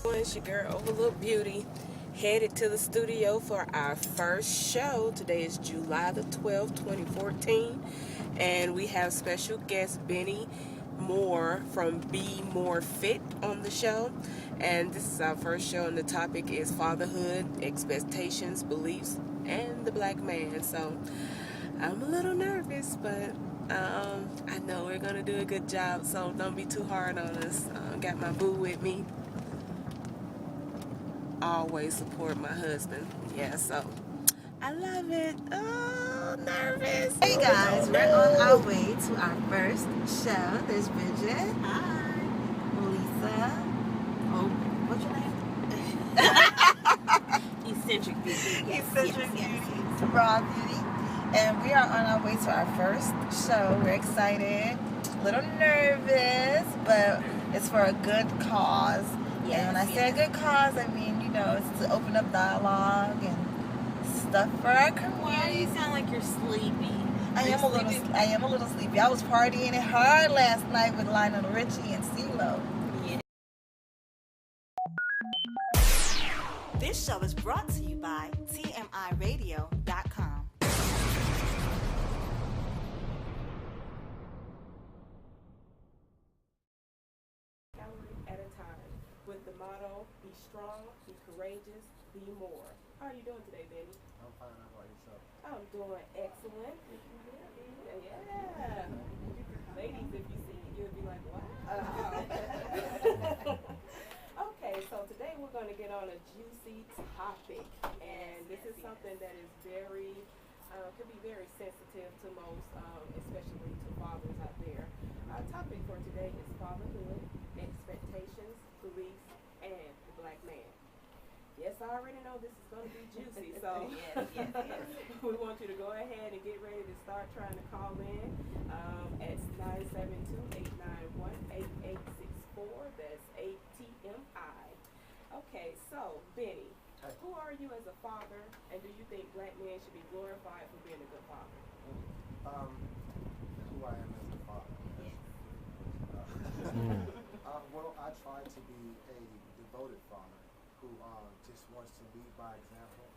It's your girl Overlook Beauty, headed to the studio for our first show. Today is July the 12th, 2014, and we have special guest Benny Moore from Be More Fit on the show. And this is our first show, and the topic is fatherhood, expectations, beliefs, and the black man. So I'm a little nervous, but I know we're gonna do a good job. So don't be too hard on us. Got my boo with me. Always support my husband. Yeah, so I love it. Oh, nervous. Hey guys, we're on our way to our first show. There's Bridget. Hi. Lisa. Oh, what's your name? Eccentric Beauty. Yes, Eccentric yes, Beauty. Raw Beauty. And we are on our way to our first show. We're excited. A little nervous, but it's for a good cause. Yes, And when I say a good cause, I mean, it's to open up dialogue and stuff for our community. Why you sound like you're sleepy? I am a little sleepy. I was partying it hard last night with Lionel Richie and CeeLo. Yeah. This show is brought to you by TMIRadio.com. At a time, with the motto: be strong, be courageous, be more. How are you doing today, Benny? I'm fine. How about yourself? I'm doing excellent. Yeah. Ladies, if you see it, you'll be like, wow. Okay, so today we're going to get on a juicy topic. And this is something that is very, could be very sensitive to most, especially to fathers out there. Our topic for today is fatherhood, expectations, beliefs, and the black man. Yes, I already know this is going to be juicy, so yes. we want you to go ahead and get ready to start trying to call in at 972-891-8864. That's ATMI. Okay, so, Benny, Hey. who are you as a father, and do you think black men should be glorified for being a good father? Who I am as a father. Well, I try to be a devoted father who just wants to lead by example.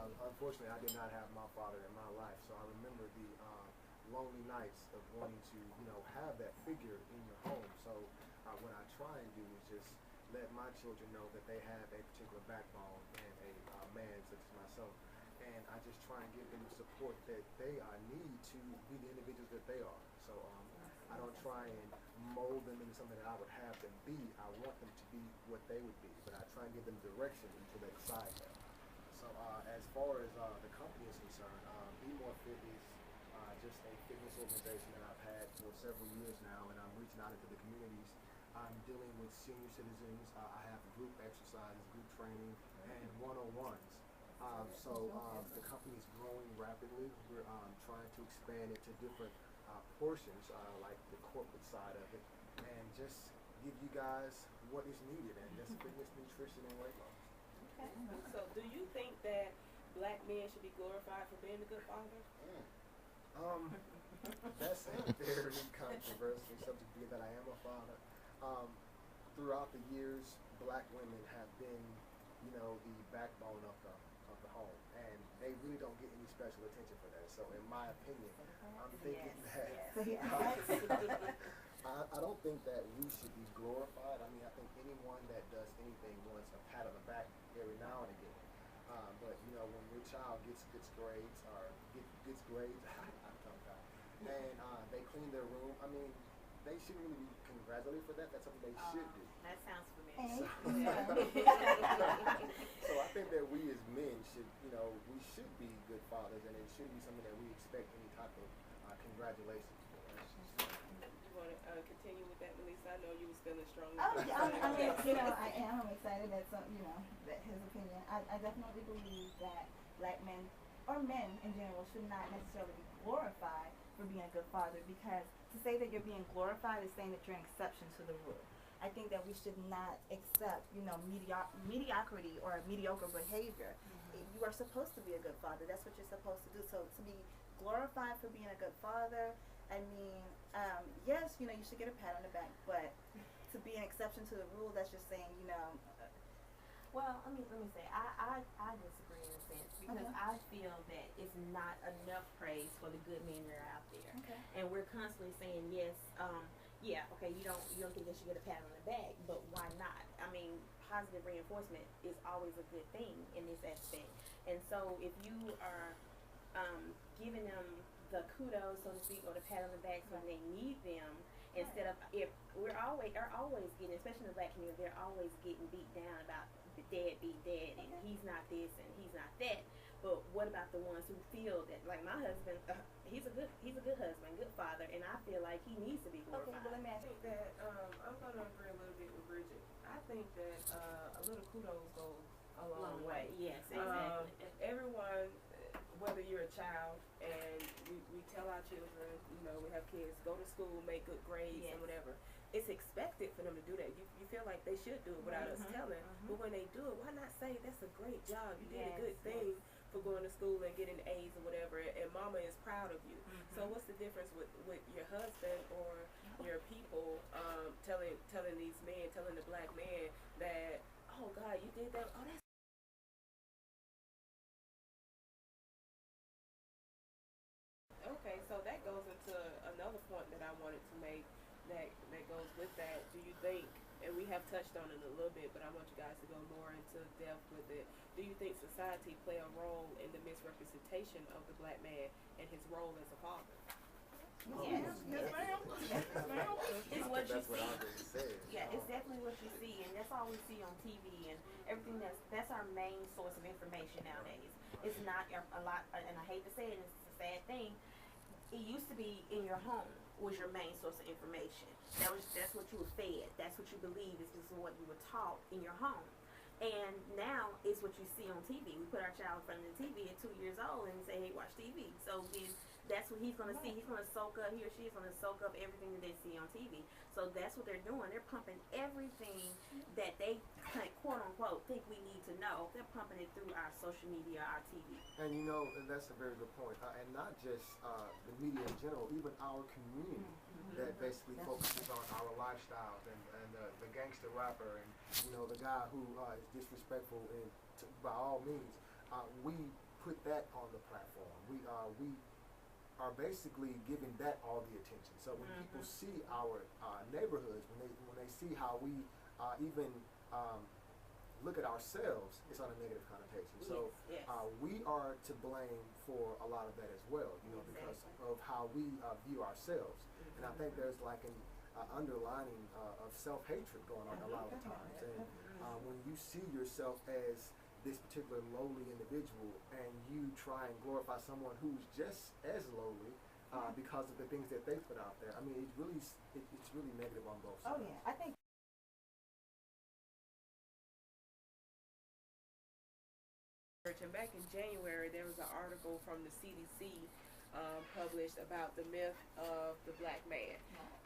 Unfortunately, I did not have my father in my life, so I remember the lonely nights of wanting to, have that figure in your home. So what I try and do is just let my children know that they have a particular backbone and a man such as myself. And I just try and give them the support that they need to be the individuals that they are. So I don't try and mold them into something that I would have them be. I want them to be what they would be, but I try and give them direction until they decide that. So as far as the company is concerned, Be More Fit is just a fitness organization that I've had for several years now, and I'm reaching out into the communities. I'm dealing with senior citizens. I have group exercises, group training, and one-on-ones. The company is growing rapidly. We're trying to expand it to different portions, like the corporate side of it, and just give you guys what is needed, and just fitness, nutrition, and weight loss. Okay. So, do you think that black men should be glorified for being a good father? That's a very controversial subject, being that I am a father. Throughout the years, black women have been, the backbone of the home, and they really don't get any special attention for that. So, in my opinion, I'm thinking I don't think that we should be glorified. I mean, I think anyone that does anything wants a pat on the back every now and again. But when your child gets grades or gets grades, I'm tongue-tied, and they clean their room, I mean, they shouldn't really be congratulated for that. That's something they should do. That sounds familiar. So I think that we as men should, we should be good fathers, and it shouldn't be something that we expect any type of congratulations for. You want to continue with that, Melissa? I know you was feeling strong. I am. I'm excited that that his opinion. I definitely believe that black men or men in general should not necessarily be glorified for being a good father, because to say that you're being glorified is saying that you're an exception to the rule. I think that we should not accept, mediocrity or mediocre behavior. You are supposed to be a good father. That's what you're supposed to do. So to be glorified for being a good father, I mean, yes, you should get a pat on the back, but to be an exception to the rule that's just saying, Well, let me say, I disagree in a sense because Okay. I feel that it's not enough praise for the good men that are out there, Okay. and we're constantly saying yes, yeah, okay, you don't think they should get a pat on the back, but why not? I mean, positive reinforcement is always a good thing in this aspect, and so if you are giving them the kudos, so to speak, or the pat on the back when they need them, instead of if are always getting, especially in the black community, they're always getting beat down about the dad being dead and he's not this and he's not that. But what about the ones who feel that, like my husband, he's a good husband, good father, and I feel like he needs to be glorified. Okay, well, let me I ask you. think that I'm going to agree a little bit with Bridget. I think that a little kudos goes a long way. Yes, exactly. Everyone, whether you're a child, and we tell our children, we have kids, go to school, make good grades, Yes. and whatever. It's expected for them to do that. You feel like they should do it without us telling. But when they do it, why not say that's a great job? You did a good thing for going to school and getting A's or whatever, and mama is proud of you. So what's the difference with your husband or your people telling these men, telling the black man that, oh God, you did that? Oh, that's okay. So that goes into another point that I wanted to make that goes with that. Do you think, and we have touched on it a little bit, but I want you guys to go more into depth with it. Do you think society play a role in the misrepresentation of the black man and his role as a father? Yes. Yes, ma'am. Yes, ma'am. It's what you That's what see. I already said. Yeah, it's definitely what you see, and that's all we see on TV and everything. That's our main source of information nowadays. It's not a lot, and I hate to say it, it's a sad thing. It used to be in your home was your main source of information. That's what you were fed. That's what you believe. This is what you were taught in your home. And now it's what you see on TV. We put our child in front of the TV at 2 years old and say, "Hey, watch TV." So then that's what he's going to see. He's going to soak up. He or she is going to soak up everything that they see on TV. So that's what they're doing. They're pumping everything that they quote unquote think we need to know. They're pumping it through our social media, our TV. And and that's a very good point. And not just the media in general, even our community that basically focuses on our lifestyles and the gangster rapper and the guy who is disrespectful by all means. We put that on the platform. We are basically giving that all the attention. So when people see our neighborhoods, when they see how we even look at ourselves, it's on a negative connotation. So Yes. we are to blame for a lot of that as well, because of how we view ourselves. And I think there's like an underlining of self-hatred going on a lot of the times. And when you see yourself as this particular lowly individual and you try and glorify someone who's just as lowly because of the things that they put out there, I mean, it's really negative on both sides. Oh yeah, I think. And back in January, there was an article from the CDC published about the myth of the black man.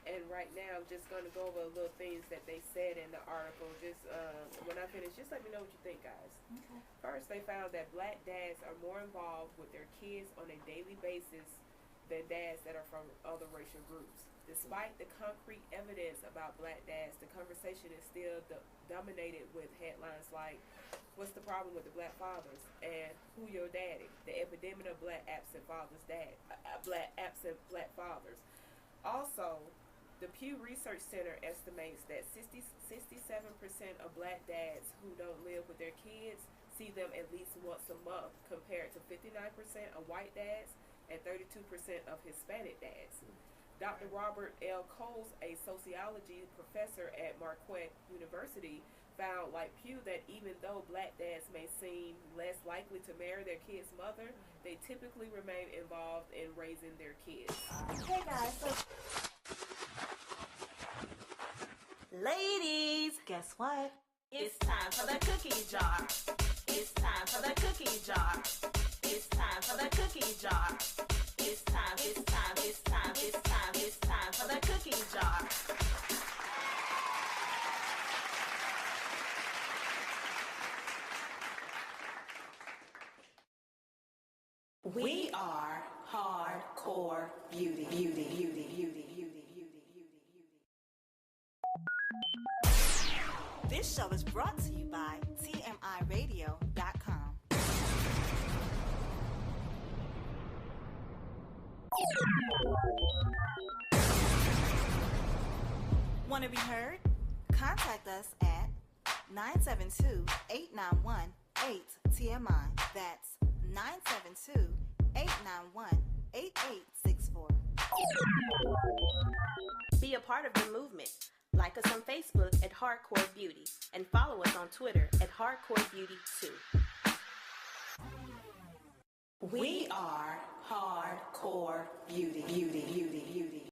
And right now, I'm just going to go over a little things that they said in the article. Just when I finish, just let me know what you think, guys. Okay. First, they found that black dads are more involved with their kids on a daily basis than dads that are from other racial groups. Despite the concrete evidence about black dads, the conversation is still dominated with headlines like, "What's the problem with the black fathers?" and "Who your daddy?" The epidemic of black absent fathers, black fathers. Also, the Pew Research Center estimates that 67% of black dads who don't live with their kids see them at least once a month, compared to 59% of white dads and 32% of Hispanic dads. Dr. Robert L. Coles, a sociology professor at Marquette University, found, like Pew, that even though black dads may seem less likely to marry their kid's mother, they typically remain involved in raising their kids. Hey guys, so ladies, guess what? It's time for the cookie jar. It's time for the cookie jar. It's time for the cookie jar. It's time, it's time, it's time, it's time, it's time for the cookie jar. We are hardcore beauty, beauty, beauty, beauty, beauty, beauty, beauty, beauty. This show is brought to you by TMIRadio.com. Want to be heard? Contact us at 972-891-8TMI. That's 972-891-8864. Be a part of the movement. Like us on Facebook at Hardcore Beauty and follow us on Twitter at Hardcore Beauty 2. We are Hardcore Beauty.